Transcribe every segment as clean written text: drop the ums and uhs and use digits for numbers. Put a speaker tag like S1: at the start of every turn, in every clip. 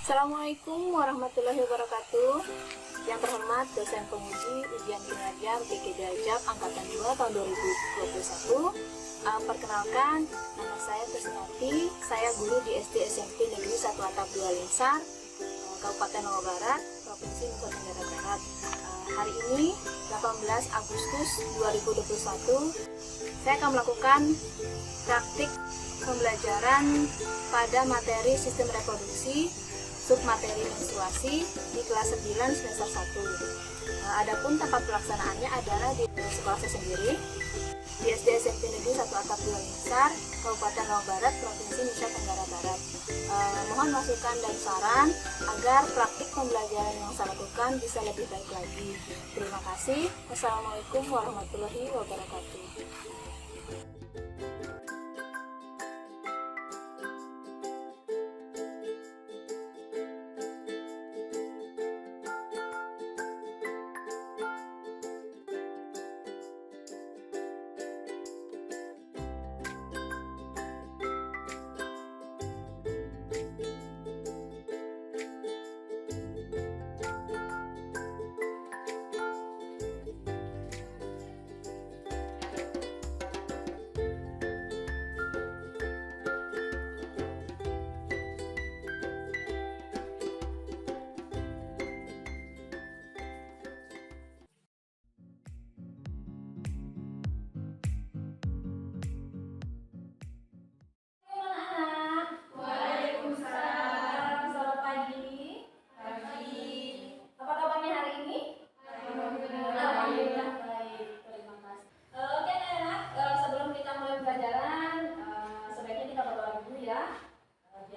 S1: Assalamualaikum warahmatullahi wabarakatuh. Yang terhormat dosen penguji ujian kinerja UTK Cilacap Angkatan 2 tahun 2021. Perkenalkan, nama saya Trisnati. Saya guru di SD SMP Negeri 1 Atap 2 Linsar, Kabupaten Lombok Barat, Provinsi Nusa Tenggara Barat. Hari ini 18 Agustus 2021, saya akan melakukan praktik pembelajaran pada materi sistem reproduksi submateri menstruasi di kelas 9 semester 1. Adapun tempat pelaksanaannya adalah di sekolah saya sendiri di SD SMP Negeri 1 Atap 2 Linsar, Kabupaten Lombok Barat, Provinsi Nusa Tenggara Barat. Mohon masukan dan saran agar praktik pembelajaran yang saya lakukan bisa lebih baik lagi. Terima kasih. Wassalamualaikum warahmatullahi wabarakatuh.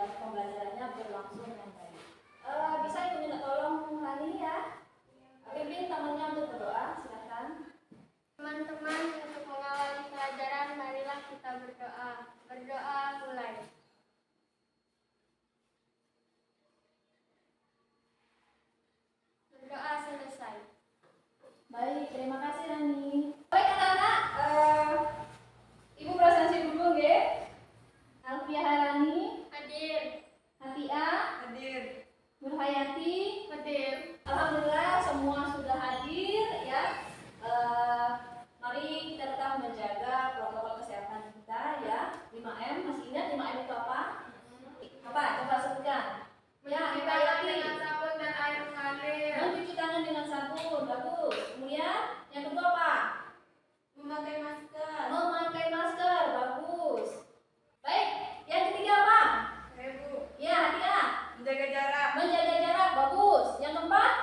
S1: Pembelajarannya berlangsung dengan baik. Bisa ibu minta tolong Rani ya. Pimpin temannya untuk berdoa, silakan.
S2: Teman-teman, untuk mengawali pelajaran, marilah kita berdoa. Berdoa mulai. Berdoa selesai.
S1: Baik, terima kasih Rani. Baik anak-anak, Ibu presentasi dulu nggih. Alfiah Harani,
S2: Hadir.
S1: Hatia,
S2: Hadir.
S1: Nurhayati,
S2: Hadir.
S1: Alhamdulillah semua sudah hadir ya. Mari kita tetap menjaga protokol kesehatan kita ya. 5M, masih ingat 5M itu apa? Apa? Coba sebutkan. Ya,
S2: Tangan
S1: Nurhayati.
S2: dengan sabun dan air mengalir.
S1: Mencuci tangan dengan sabun, bagus. Kemudian yang kedua apa?
S2: Memakai masker.
S1: Memakai masker, bagus. Baik, yang ketiga apa?
S2: Ibu.
S1: Ya, Hatia.
S2: Menjaga jarak.
S1: Menjaga jarak, bagus. Yang keempat?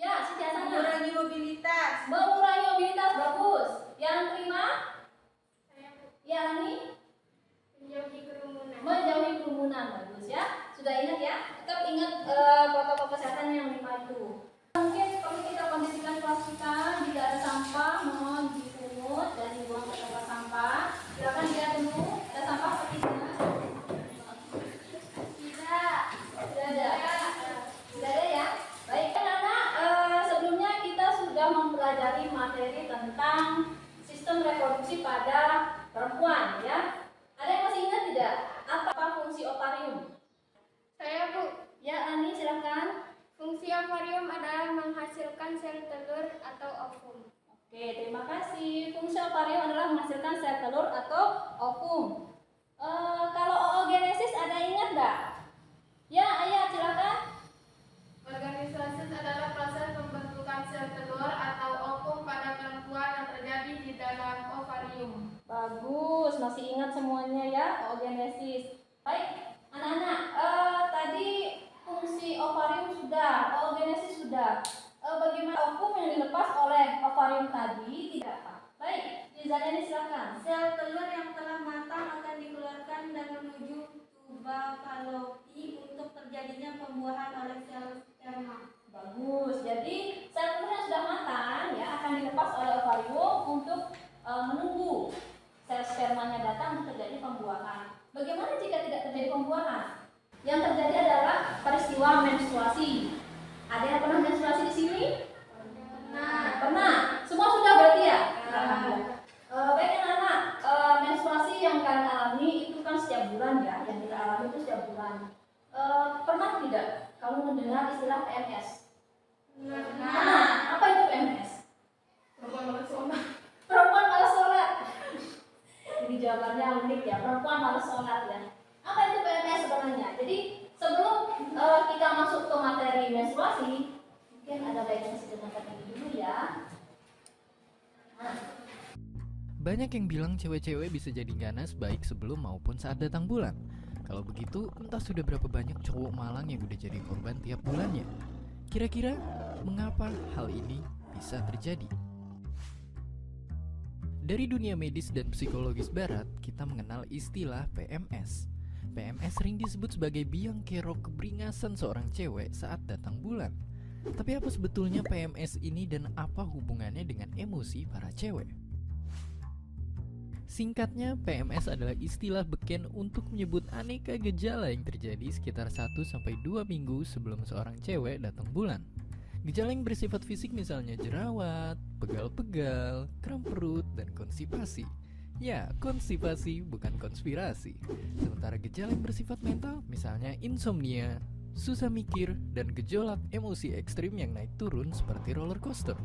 S1: Ya, Siti Hasanah.
S2: Mengurangi mobilitas.
S1: Mengurangi mobilitas, bagus. Yang kelima?
S2: Saya
S1: Ya, Rani.
S2: menjauhi kerumunan.
S1: Menjauhi kerumunan, bagus ya. Sudah ingat ya? Tetap ingat protokol kesehatan yang 5 itu. Mungkin perlu kita kondisikan kelas kita, jika ada sampah mohon dipungut dan dibuang ke tempat sampah. Silakan lihat dulu, ada sampah seperti ini.
S2: Tidak.
S1: Sudah ada. Sudah ada ya. Baik anak-anak, sebelumnya kita sudah mempelajari materi tentang sistem reproduksi pada perempuan ya. Ada yang masih ingat tidak? Apa fungsi ovarium?
S2: Saya, Bu.
S1: Ya, Ani silakan.
S2: Fungsi ovarium adalah menghasilkan sel telur atau ovum.
S1: Oke, terima kasih. Fungsi ovarium adalah menghasilkan sel telur atau ovum. Kalau oogenesis ada ingat nggak? Ya, Ayah silakan.
S2: Organisasi adalah proses pembentukan sel telur atau ovum pada perempuan yang terjadi di dalam ovarium.
S1: Bagus, masih ingat semuanya ya, oogenesis. Baik, anak-anak, tadi fungsi ovarium sudah, oogenesis sudah. Bagaimana ovum yang dilepas oleh ovarium tadi tidak apa? Baik, Rizaliani silakan.
S3: Sel telur yang telah matang akan dikeluarkan dan menuju tuba falopi untuk terjadinya pembuahan oleh sel sperma.
S1: Bagus, jadi sel telur yang sudah matang ya akan dilepas oleh ovarium untuk menunggu sel spermanya datang untuk terjadi pembuahan. Bagaimana jika tidak terjadi pembuahan? Yang terjadi adalah peristiwa menstruasi. Ada yang pernah menstruasi di sini? Pernah. Semua sudah berarti ya? Alhamdulillah. Baik anak-anak, menstruasi yang kalian alami itu kan setiap bulan ya, yang kita alami itu setiap bulan. Pernah tidak jawabannya unik ya, perempuan malas sholat ya. Apa itu PMS sebenarnya? Jadi sebelum kita masuk ke materi menstruasi, mungkin ada baiknya kita dengarkan ini dulu ya. Nah.
S4: Banyak yang bilang cewek-cewek bisa jadi ganas baik sebelum maupun saat datang bulan. Kalau begitu, entah sudah berapa banyak cowok malang yang udah jadi korban tiap bulannya. Kira-kira mengapa hal ini bisa terjadi? Dari dunia medis dan psikologis barat, kita mengenal istilah PMS. PMS sering disebut sebagai biang kerok keberingasan seorang cewek saat datang bulan. Tapi apa sebetulnya PMS ini dan apa hubungannya dengan emosi para cewek? Singkatnya, PMS adalah istilah beken untuk menyebut aneka gejala yang terjadi sekitar 1-2 minggu sebelum seorang cewek datang bulan. Gejala yang bersifat fisik misalnya jerawat, pegal-pegal, kram perut, dan konstipasi. Ya, konstipasi bukan konspirasi. Sementara gejala yang bersifat mental misalnya insomnia, susah mikir, dan gejolak emosi ekstrim yang naik turun seperti roller coaster.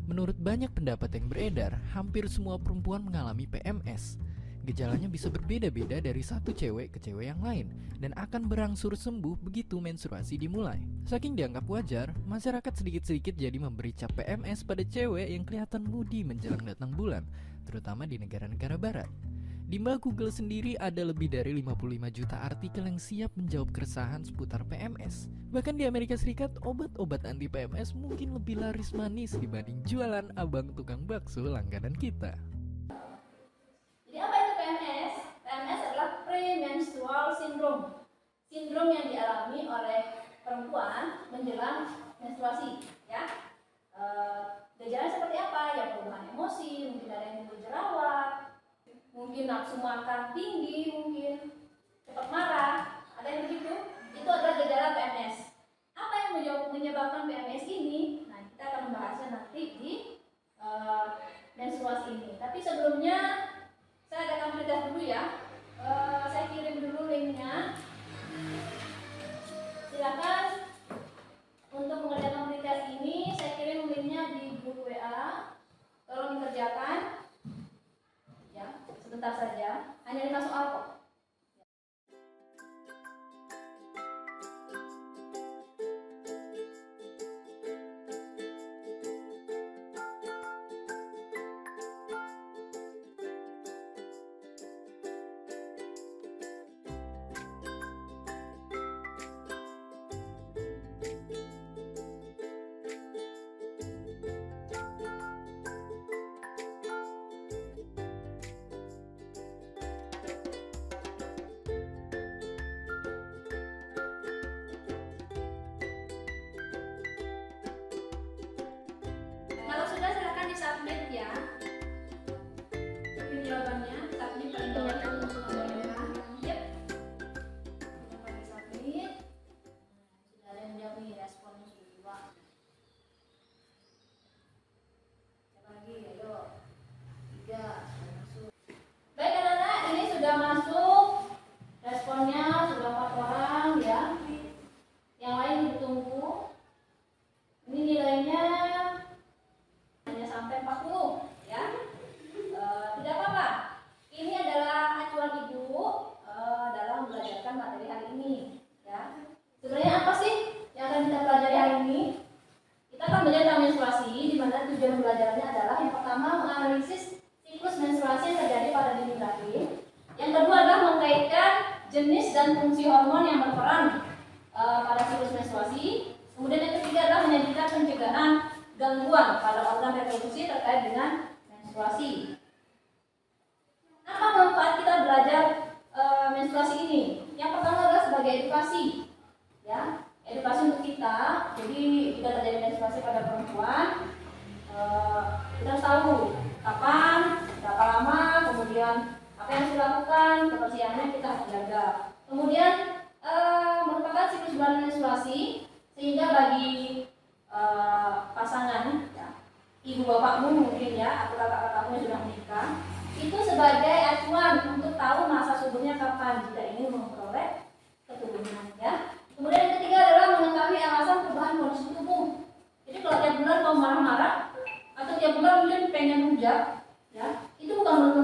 S4: Menurut banyak pendapat yang beredar, hampir semua perempuan mengalami PMS. Gejalanya bisa berbeda-beda dari satu cewek ke cewek yang lain dan akan berangsur sembuh begitu menstruasi dimulai. Saking dianggap wajar, masyarakat sedikit-sedikit jadi memberi cap PMS pada cewek yang kelihatan moody menjelang datang bulan, terutama di negara-negara barat. Di Mbak Google sendiri ada lebih dari 55 juta artikel yang siap menjawab keresahan seputar PMS. Bahkan di Amerika Serikat, obat-obat anti PMS mungkin lebih laris manis dibanding jualan abang tukang bakso langganan kita.
S1: Jadi apa itu PMS? PMS adalah premenstrual syndrome. Sindrom yang dialami oleh perempuan menjelang menstruasi, ya. Gejala seperti apa? Ya, perubahan emosi, mungkin ada yang timbul jerawat, mungkin nafsu makan tinggi, mungkin cepat marah, ada yang begitu. Itu adalah gejala PMS. Apa yang menyebabkan PMS ini? Nah, kita akan membahasnya nanti di menstruasi ini. Tapi sebelumnya saya adakan berita dulu ya. Saya kirim dulu linknya. Silakan untuk mengerjakan berita ini. Saya kirim linknya di grup WA. Tolong dikerjakan. Ya, sebentar saja. Hanya 5 soal kok. Kalau sudah silakan di-submit ya. Ini jawabannya, submit pada jawaban untuk jawabannya. Yep. Silakan di-submit. Sudah ada yang menjawab nih, responnya sudah 2. Siapa lagi? Ayo. 3 sudah masuk. Baik anak-anak, ini sudah masuk. Responnya sudah 4 orang ya. Yang lain ditunggu. Ini nilainya hanya sampai 40 ya. Tidak apa-apa. Ini adalah acuan ibu dalam belajarkan materi hari ini ya. Sebenarnya apa sih yang akan kita pelajari hari ini? Kita akan belajar tentang menstruasi, di mana tujuan belajarnya adalah yang pertama menganalisis siklus menstruasi yang terjadi pada dini rahim. Yang kedua adalah mengkaitkan jenis dan fungsi hormon yang berperan pada siklus menstruasi. Kemudian yang ketiga adalah menyajikan pencegahan gangguan pada organ reproduksi terkait dengan menstruasi. Apa manfaat kita belajar menstruasi ini? Yang pertama adalah sebagai edukasi, ya, edukasi untuk kita. Jadi jika terjadi menstruasi pada perempuan, kita harus tahu kapan, berapa lama, kemudian apa yang harus dilakukan, kebersihannya kita harus jaga. Kemudian merupakan siklus bulan menstruasi, sehingga bagi pasangan, ya, ibu bapakmu mungkin ya, atau kakak-kakakmu yang sudah menikah, itu sebagai acuan untuk tahu masa subuhnya kapan jika ingin memperoleh keturunan ya. Kemudian yang ketiga adalah mengetahui alasan perubahan kondisi tubuh. Jadi kalau tiap bulan mau marah-marah atau tiap bulan mungkin pengen rujak, ya, itu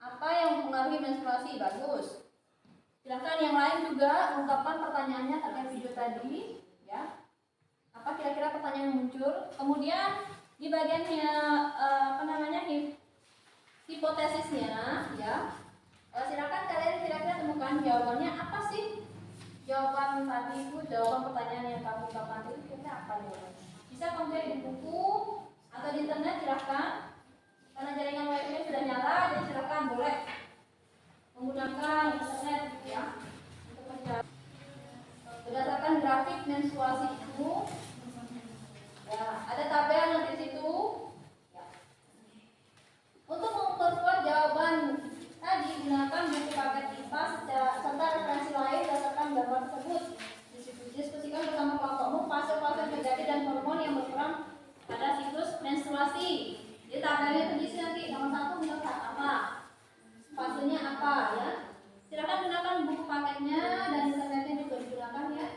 S3: Apa yang mempengaruhi menstruasi? Bagus. Silahkan yang lain juga ungkapkan pertanyaannya terkait video tadi, ya. Apa kira-kira pertanyaan yang muncul? Kemudian di bagiannya hipotesisnya, ya. Silakan kalian kira-kira temukan jawabannya apa sih? Jawaban tadi itu, jawaban pertanyaan yang kamu ungkapkan itu kira-kira apa jawabannya? Bisa kamu cari di buku atau di internet, silahkan. Karena jaringan wifi sudah nyala, jadi silahkan boleh menggunakan internet, ya, untuk mencari berdasarkan grafik menstruasi itu. Ya, ada tabel yang di situ. Ya. Untuk memperkuat jawaban tadi, gunakan buku paket IPA serta referensi lain berdasarkan gambar tersebut. Diskusikan bersama kelompokmu fase-fase yang terjadi dan hormon yang berperan pada siklus menstruasi. Di tabelnya terisi nanti nomor 1 misalkan apa, fasenya apa, ya. Silakan gunakan buku paketnya dan internetnya juga digunakan, ya.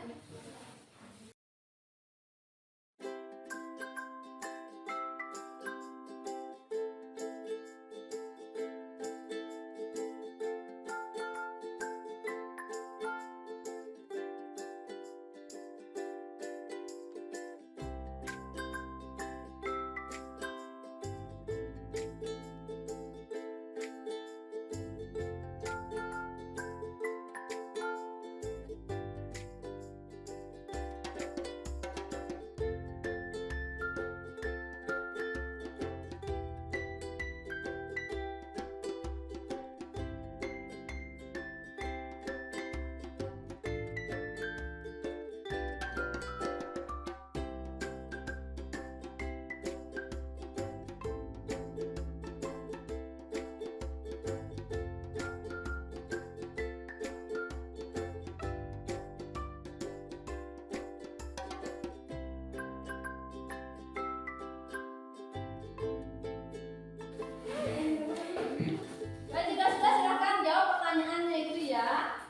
S3: Baik, jika sudah silakan jawab pertanyaannya itu, ya.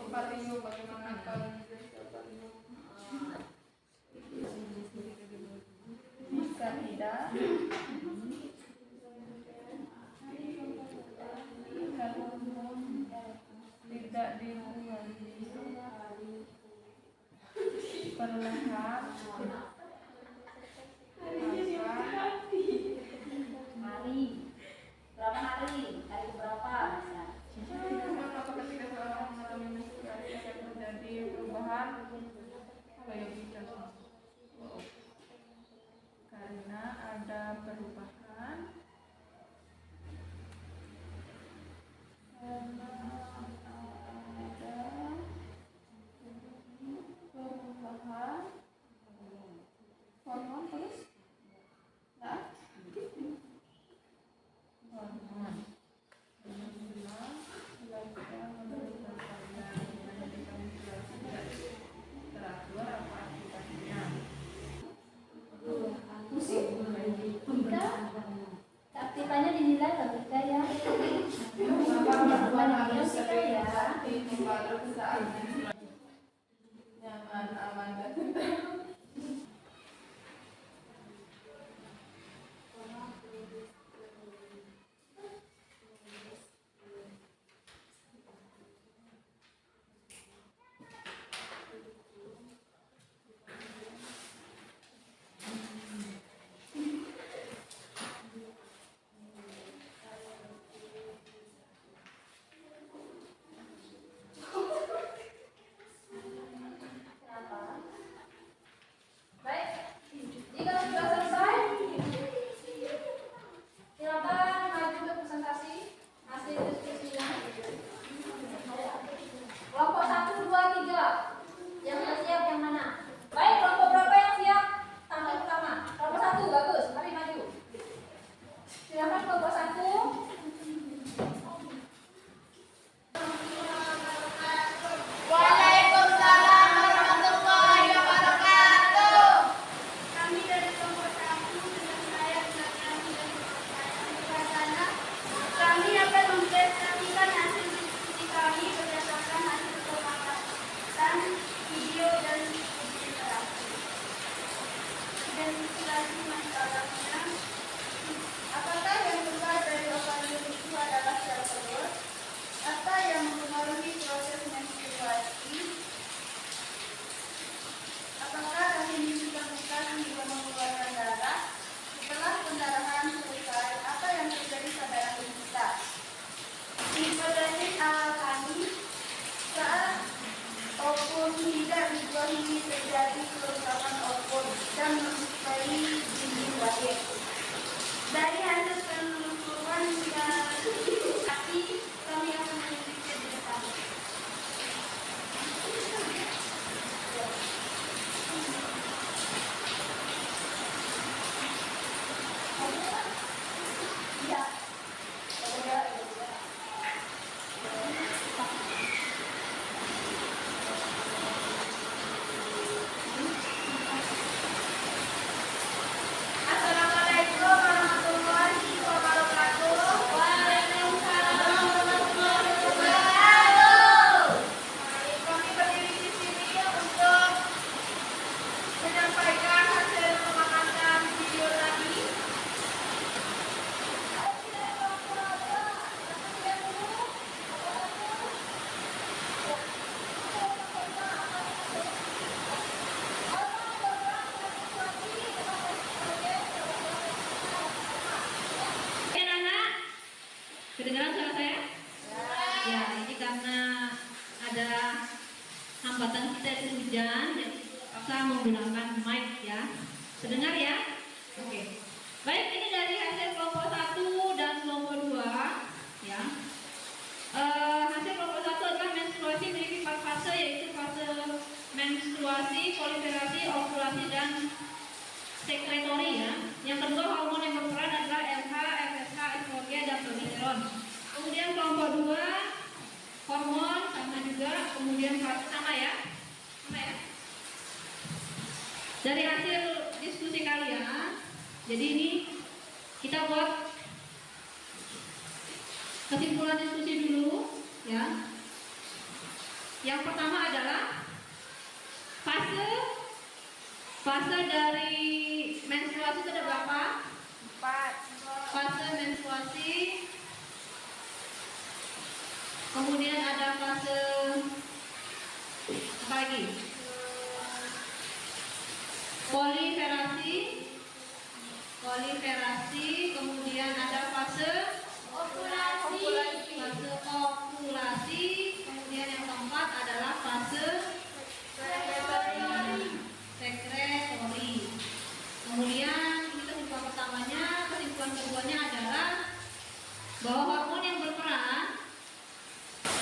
S2: Ovarium, bagaimana mendeteksi ovarium? Bisa tidak? Tidak dibuang perlahan.
S3: Hari berapa hari? Hari berapa? Bisa.
S2: Apakah ketika seorang mengalami menstruasi akan terjadi perubahan biologitas? Karena ada perubahan. Karena ada perubahan hormon terus. Nah, hormon.
S3: hujan, jadi terpaksa menggunakan mic ya. Terdengar ya? Oke. Baik, ini dari hasil kelompok 1 dan kelompok 2 ya. Hasil kelompok 1 adalah menstruasi memiliki 4 fase, yaitu fase menstruasi, proliferasi, ovulasi, dan sekretori ya. Yang kedua, hormon yang berperan adalah LH, FSH, estrogen, dan progesteron. Kemudian kelompok 2 hormon sama juga, kemudian sama ya. Dari hasil diskusi kalian, jadi ini kita buat kesimpulan diskusi dulu ya. Yang pertama adalah fase dari menstruasi itu ada berapa? 4. Fase menstruasi, kemudian ada fase apa lagi? Proliferasi, kemudian ada fase ovulasi, kemudian yang keempat adalah fase sekretori. Kemudian ini kesimpulan pertamanya, kesimpulan keduanya adalah bahwa hormon yang berperan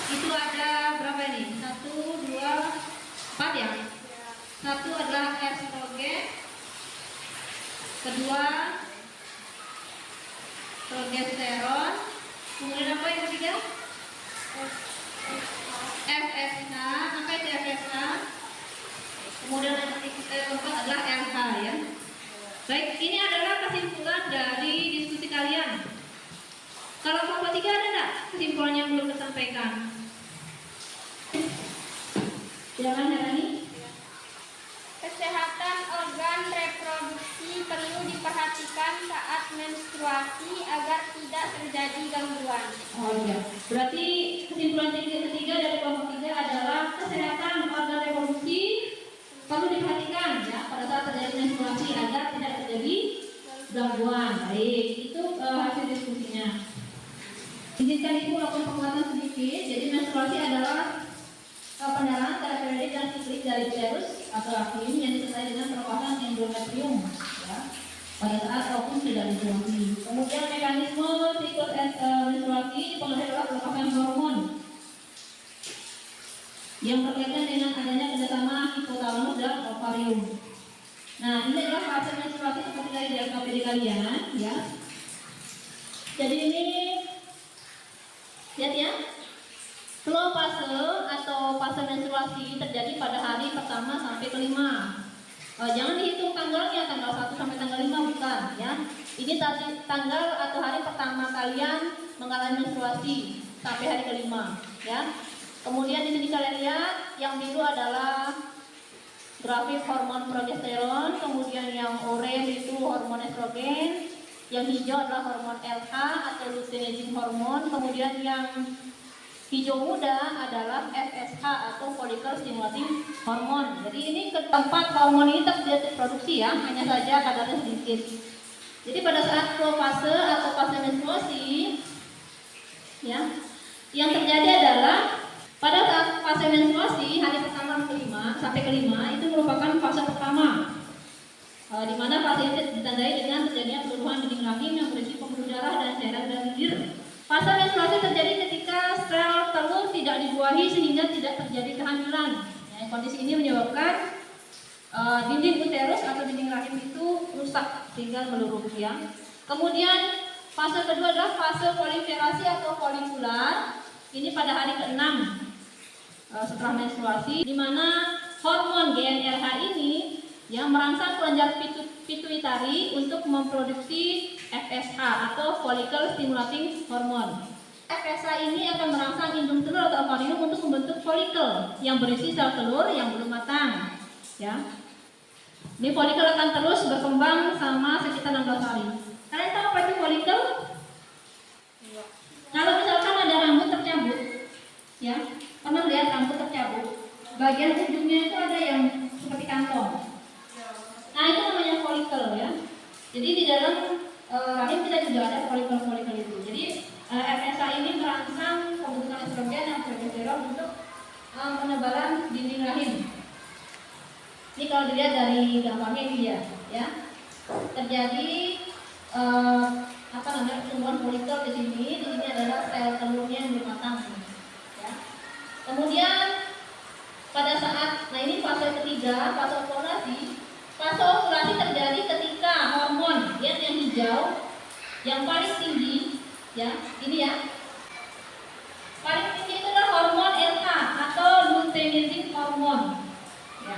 S3: itu ada berapa ini? 1, 2, 4 ya? 1 adalah estrogen, kedua progesteron, kemudian apa yang ketiga? FSH, apa itu FSH? Kemudian yang keempat adalah LH ya. Baik, ini adalah kesimpulan dari diskusi kalian. Kalau kelompok 3 ada enggak kesimpulan yang belum disampaikan? Silakan Herani.
S2: Kesehatan organ reproduksi perlu diperhatikan saat menstruasi agar tidak terjadi gangguan.
S3: Oh iya. Berarti kesimpulan ketiga dari kelompok 3 adalah kesehatan organ reproduksi perlu diperhatikan ya pada saat terjadi menstruasi agar tidak terjadi gangguan. Baik, itu hasil diskusinya. Izinkan ibu lakukan penguatan sedikit. Jadi menstruasi adalah pendarahan secara periodik dan siklik dari uterus atau rahim yang disertai dengan pelepasan endometrium ya, pada saat ovum tidak dibuahi. Kemudian mekanisme siklus menstruasi dipengaruhi oleh pelepasan hormon yang berkaitan dengan adanya kerjasama hipotalamus dan ovarium. Nah, ini adalah fase menstruasi seperti dari DLKPD kalian ya. Jadi ini lihat ya. Flow fase atau fase menstruasi terjadi pada hari pertama sampai kelima. Jangan dihitung tanggalnya, tanggal 1 sampai tanggal 5 bukan ya. Ini tanggal atau hari pertama kalian mengalami menstruasi sampai hari kelima ya. Kemudian di sini kalian lihat yang biru adalah grafik hormon progesteron, kemudian yang oranye itu hormon estrogen, yang hijau adalah hormon LH atau luteinizing hormon, kemudian yang hijau muda adalah FSH atau follicle stimulating hormon. Jadi ini keempat hormon ini terjadi produksi ya, hanya saja kadarnya sedikit. Jadi pada saat flow fase atau fase menstruasi ya, yang terjadi adalah pada saat fase menstruasi hari pertama sampai kelima itu merupakan fase pertama, di mana fase ini ditandai dengan terjadinya penurunan dinding rahim yang berisi pembuluh darah dan cairan dan lendir. Fase menstruasi terjadi ketika sel telur tidak dibuahi sehingga tidak terjadi kehamilan. Ya, kondisi ini menyebabkan dinding uterus atau dinding rahim itu rusak sehingga meluruh ya. Kemudian fase kedua adalah fase proliferasi atau folikular. Ini pada hari ke-6 setelah menstruasi, di mana hormon GnRH ini yang merangsang kelenjar pituitari untuk memproduksi FSH atau follicle stimulating hormone. FSH ini akan merangsang indung telur atau ovarium untuk membentuk folikel yang berisi sel telur yang belum matang. Ya, ini folikel akan terus berkembang selama sekitar 16 hari. Kalian tahu apa itu folikel? Kalau misalkan ada rambut tercabut, ya, pernah lihat rambut tercabut? Bagian ujungnya itu ada yang seperti kantong. Nah, itu namanya folikel ya. Jadi di dalam rahim kita juga ada folikel-folikel itu. Jadi FSH ini merangsang pembentukan estrogen dan progesteron untuk penebalan dinding rahim. Ini kalau dilihat dari gambarnya ini dia, ya. Terjadi pertumbuhan folikel di sini. Di sini adalah sel telurnya yang belum matang, ya. Kemudian pada saat, nah ini fase ketiga, fase ovulasi. Fase ovulasi terjadi ketika hormon, lihat yang hijau, yang paling tinggi, ya, ini ya. Paling tinggi itu adalah hormon LH atau luteinizing hormon, ya.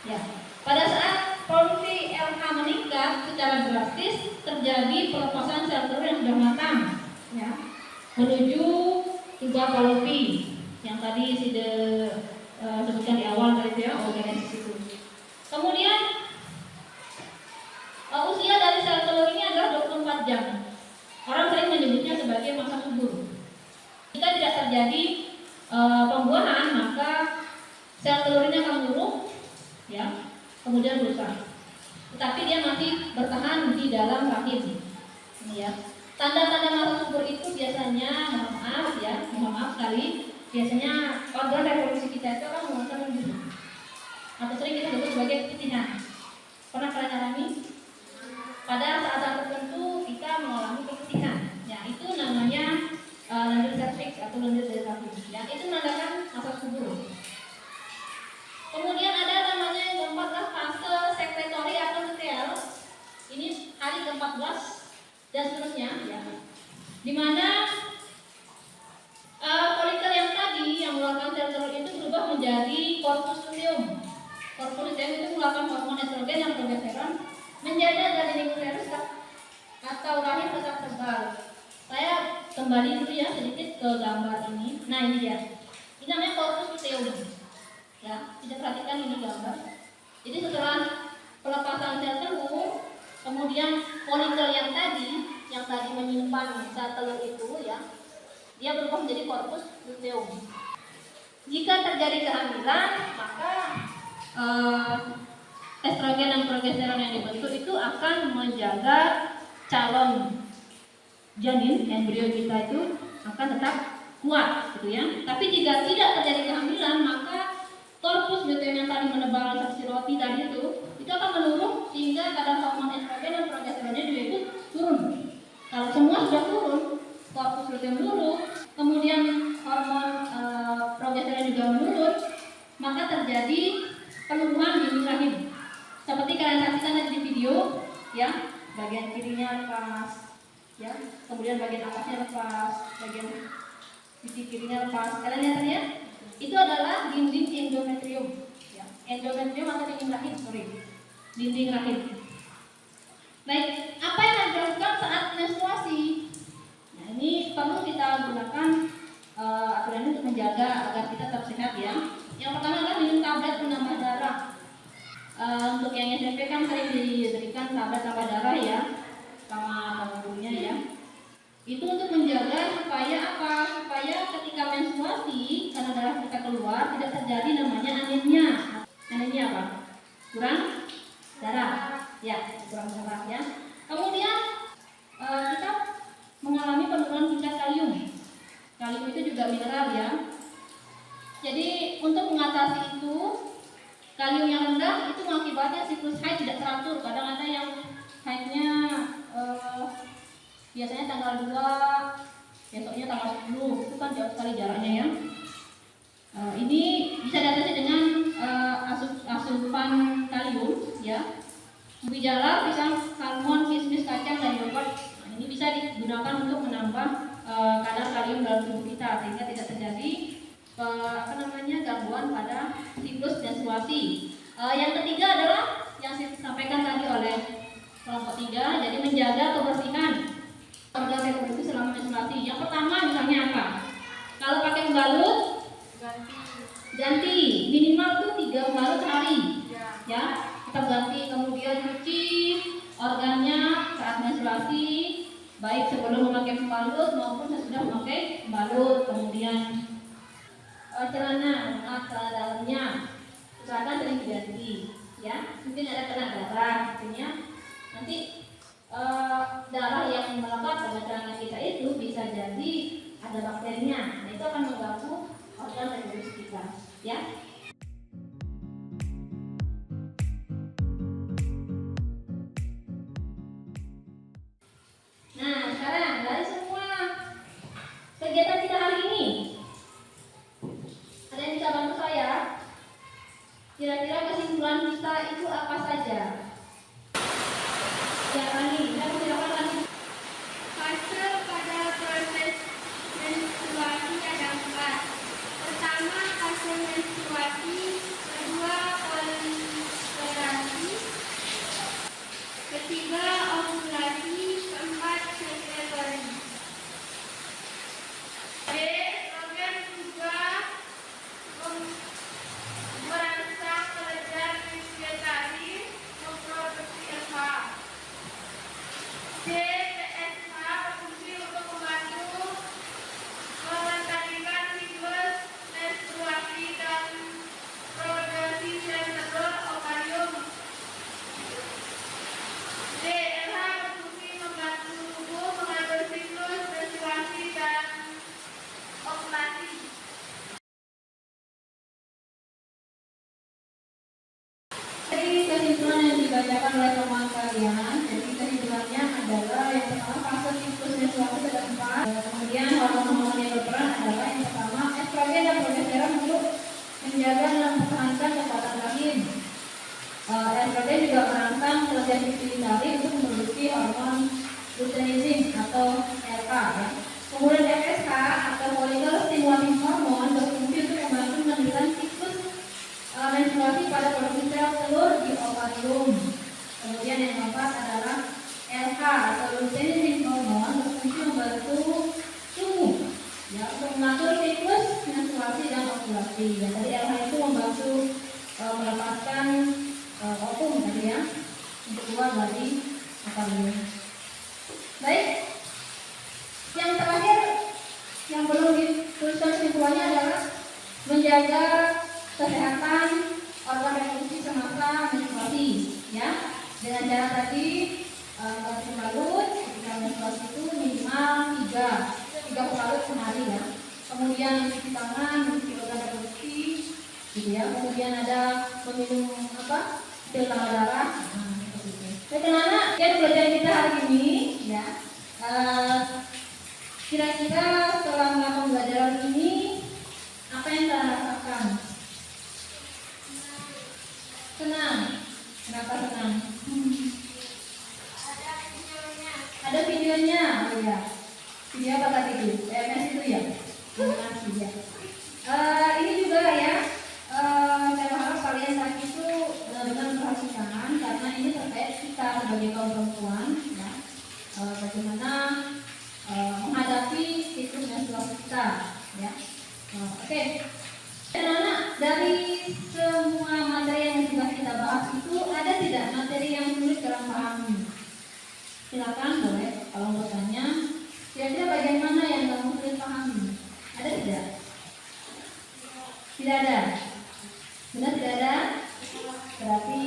S3: Ya, pada saat produksi LH meningkat secara drastis, terjadi pelepasan sel telur yang sudah matang, ya, menuju tuba Fallopi yang tadi sudah sebutkan di awal tadi ya, oogenesis itu. Kemudian usia dari sel telur ini adalah 24 jam. Orang sering menyebutnya sebagai masa subur. Jika tidak terjadi pembuahan, maka sel telur ini akan muruk, ya, kemudian rusak. Tetapi dia masih bertahan di dalam rahim. Ini ya. Tanda-tanda masa subur itu biasanya, mohon maaf sekali, biasanya organ reproduksi kita itu akan mengeluarkan membunuh, atau sering kita sebut sebagai kepitihan. Pernah kalian alami? Pada saat-saat tertentu kita mengalami kepitihan. Ya, itu namanya lanjut cervix atau lanjut dari rahim. Ya, itu menandakan masa subur. Kemudian ada namanya yang keempat adalah fase sekretori atau luteal. Ini hari ke-14 dan seterusnya, ya. Di mana folikel yang tadi yang mengeluarkan sel telur itu berubah menjadi corpus luteum. Corpus luteum itu mengeluarkan hormon estrogen dan progesteron, menjaga dari uterus atau rahim tetap tebal. Saya kembali dulu ya sedikit ke gambar ini. Nah, ini dia. Ini namanya corpus luteum. Ya, kita perhatikan ini gambar. Jadi setelah pelepasan sel telur, kemudian folikel yang tadi menyimpan sel telur itu, ya, dia berubah menjadi corpus luteum. Jika terjadi kehamilan, maka estrogen dan progesteron yang dibentuk itu akan menjaga calon janin embrio kita itu akan tetap kuat, gitu ya. Tapi jika tidak terjadi kehamilan, maka korpus luteum yang tadi menebal seperti roti tadi itu akan menurun sehingga kadar hormon estrogen dan progesteronnya juga ikut turun. Kalau semua sudah turun, korpus luteum menurun, kemudian hormon progesteron juga menurun, maka terjadi penurunan dinding rahim. Seperti kalian saksikan tadi di video, ya, bagian kirinya lepas, ya, kemudian bagian atasnya lepas, bagian sisi kirinya lepas. Kalian lihat tadi ya? Itu adalah dinding endometrium, ya. Endometrium atau dinding rahim, dinding rahim. Baik, apa yang harus dilakukan saat menstruasi? Nah, ini perlu kita gunakan aturan untuk menjaga agar kita tetap sehat, ya. Yang pertama adalah minum tablet penambah darah. Untuk yang SMP kan sering diberikan tablet tambah darah, ya, sama gurunya, ya. Itu untuk menjaga supaya apa? Supaya ketika menstruasi, karena darah kita keluar, tidak terjadi namanya anemia. Anemia apa? Kurang darah, ya, kurang darah, ya. Kemudian kita mengalami penurunan tingkat kalium. Kalium itu juga mineral, ya. Jadi untuk mengatasi itu, kalium yang rendah itu mengakibatkan siklus haid tidak teratur. Kadang ada yang haidnya biasanya tanggal 2, besoknya tanggal 10, itu kan jauh sekali jaraknya, ya. Ini bisa diatasi dengan asupan kalium, ya. Gejala pisang, salmon, kismis, kacang, dan yogurt. Nah, ini bisa digunakan untuk menambah kadar kalium dalam tubuh kita sehingga tidak terjadi gangguan pada siklus menstruasi. Yang ketiga adalah yang saya sampaikan tadi oleh kelompok 3, jadi menjaga kebersihan organ reproduksi selama menstruasi. Yang pertama misalnya apa? Kalau pakai pembalut, ganti minimal tuh 3 pembalut sehari, ya. Kita ganti, kemudian cuci organnya saat menstruasi, baik sebelum memakai pembalut maupun sesudah memakai pembalut. Kemudian celana dalamnya usahakan sering diganti, ya. Mungkin ada kena darah, artinya nanti darah yang melekat pada celana kita itu bisa jadi ada bakterinya. Nah, itu akan mengganggu organ reproduksi kita, ya. kegiatan kita hari ini? Ada yang bisa bantu saya? Kira-kira kesimpulan kita itu apa saja? Ya, Rani, saya persilakan Rani.
S2: Fase pada proses menstruasi ada 4. Pertama, fase menstruasi. Kedua, toleransi. Ketiga, ovulasi. Keempat, sekretari. B. Program juga merangsang kelenjar vegetatif memproduksi LH. C. PSH berfungsi untuk membantu mengendalikan siklus menstruasi dan produksi sel telur ovarium. D. LH berfungsi membantu tubuh mengatur siklus menstruasi dan ovulasi.
S3: Jadi kesimpulan yang dibacakan oleh teman kalian, jadi kesimpulannya adalah yang pertama fase siklus menstruasi ada 4. Kemudian hormon-hormon yang berperan adalah yang pertama estrogen dan progesteron untuk menjaga dan mempertahankan kekuatan rahim. Estrogen juga merangsang kelenjar pituitari untuk memproduksi hormon luteinizing atau LH. Ya. Kemudian FSH atau follicle stimulating hormone berfungsi untuk membantu mengendalikan siklus menstruasi pada produksi sel telur di ovarium. Kemudian yang keempat adalah LH atau luteinizing hormone berfungsi membantu tubuh ya untuk mengatur siklus menstruasi dan ovulasi. Ya, tadi LH itu membantu melepaskan ovum tadi ya untuk keluar dari ovarium. Baik, yang terakhir yang perlu dituliskan kesimpulannya adalah menjaga kesehatan organ reproduksi semasa menstruasi ya dengan cara tadi mengganti pembalut ketika menstruasi itu minimal 3 pembalut sehari ya, kemudian mencuci tangan, mencuci organ reproduksi gitu ya, kemudian ada meminum pil tanggal darah. Baik anak-anak, ya pelajaran kita hari ini ya kira-kira setelah melakukan pembelajaran ini apa yang kalian rasakan? Senang. Kenapa senang? Ada videonya. Oh ya. Video apa tadi itu? PMS itu ya? Animasi ya. Ini juga ya. Saya harap kalian tadi itu benar-benar memperhatikan karena ini terkait kita sebagai kaum perempuan ya. Bagaimana menghadapi siklus menstruasi kita ya. Oke. Anak-anak, dari semua materi yang sudah kita bahas itu ada tidak materi yang sulit dalam pahami? Silakan boleh kalau mau tanya. Kira-kira bagian mana yang kamu sulit pahami? Ada tidak? Tidak ada. Benar tidak ada? Berarti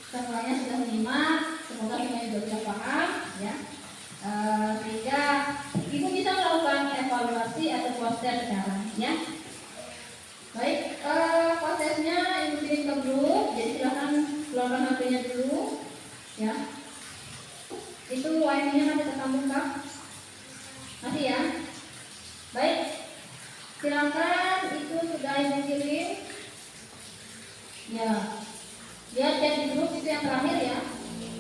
S3: semuanya sudah menyimak. Semoga semuanya juga sudah paham, ya. Sehingga ibu bisa melakukan evaluasi atau proses sekarang, ya. Baik, prosesnya ibu kirim ke grup, jadi silahkan keluarkan HP-nya dulu, ya. Itu WiFi-nya masih tersambung kah? Masih ya. Baik, silakan itu sudah ibu kirim. Ya, lihat chat di grup itu yang terakhir ya.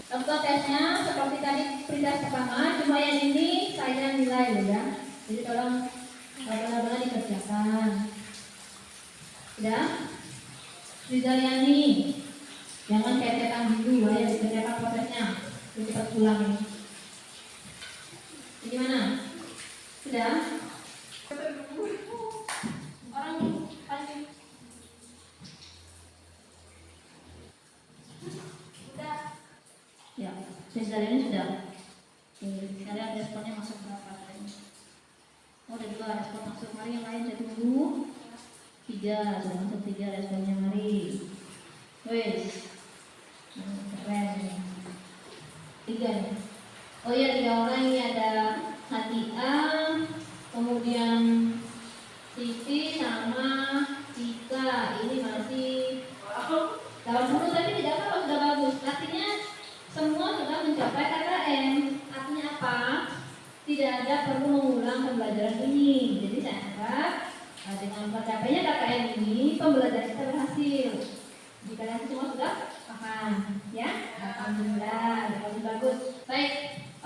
S3: Contoh tesnya seperti tadi perintah pertama, cuma yang ini saya nilai ya. Jadi tolong benar-benar dikerjakan. Ya, Rizaliani, jangan cetekan dulu ya, dikerjakan prosesnya, cepat pulang ini. Gimana? Sudah? Orang pasti sudah. Ya, Rizaliani sudah. Saya lihat responnya masuk berapa tadi? Oh, ada 2 respon masuk. Mari yang lain saya tunggu. 3, sudah masuk 3 responnya, mari. Wes, keren nih. 3 nih. Oh iya, 3 orang ini ada Hatia, kemudian Siti sama Tika. Ini masih dalam buku tapi tidak apa, sudah bagus. Artinya semua sudah mencapai KKM. Artinya apa? Tidak ada perlu mengulang pembelajaran ini. saya anggap dengan tercapainya KKN ini pembelajaran kita berhasil. Jika kalian semua sudah paham, ya, alhamdulillah, bagus. Baik,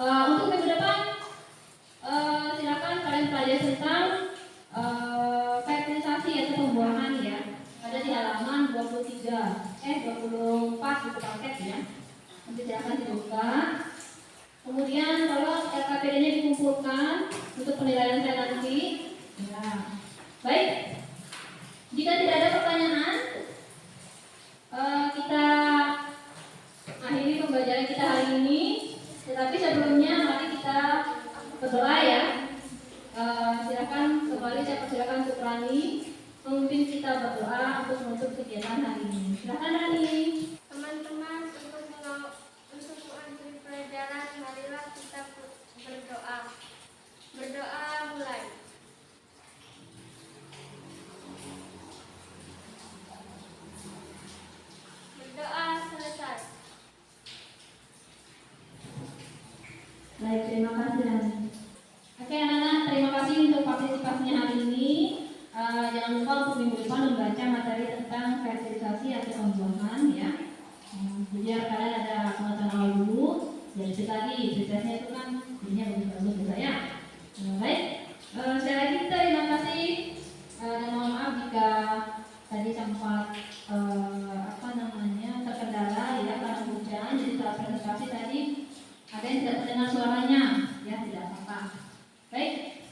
S3: untuk minggu depan silakan kalian pelajari tentang fertilisasi atau pembuahan ya. Ada di halaman 24 buku paket ya. Nanti silakan dibuka. Kemudian tolong LKPD-nya dikumpulkan untuk penilaian saya nanti. Ya. Baik. Jika tidak ada pertanyaan, kita akhiri pembelajaran kita hari ini. Tetapi sebelumnya mari kita berdoa ya. Silakan kembali saya persilakan untuk Rani memimpin kita berdoa untuk menutup kegiatan hari ini. Silakan Rani.
S2: Teman-teman, untuk mengakhiri pelajaran, marilah kita berdoa. Berdoa mulai. Berdoa selesai.
S3: Baik, terima kasih Rani. Oke anak-anak, terima kasih untuk partisipasinya hari ini. Jangan lupa untuk minggu depan membaca materi tentang fertilisasi atau pembuahan ya. Biar kalian ada pengetahuan awal dulu. Jadi sekali fertilisasinya itu kan jadinya bagus-bagus juga ya. Baik, sekali lagi terima kasih dan mohon maaf jika tadi sempat terkendala ya karena hujan. Jadi saat presentasi tadi ada yang tidak terdengar suaranya ya, tidak apa-apa. Baik,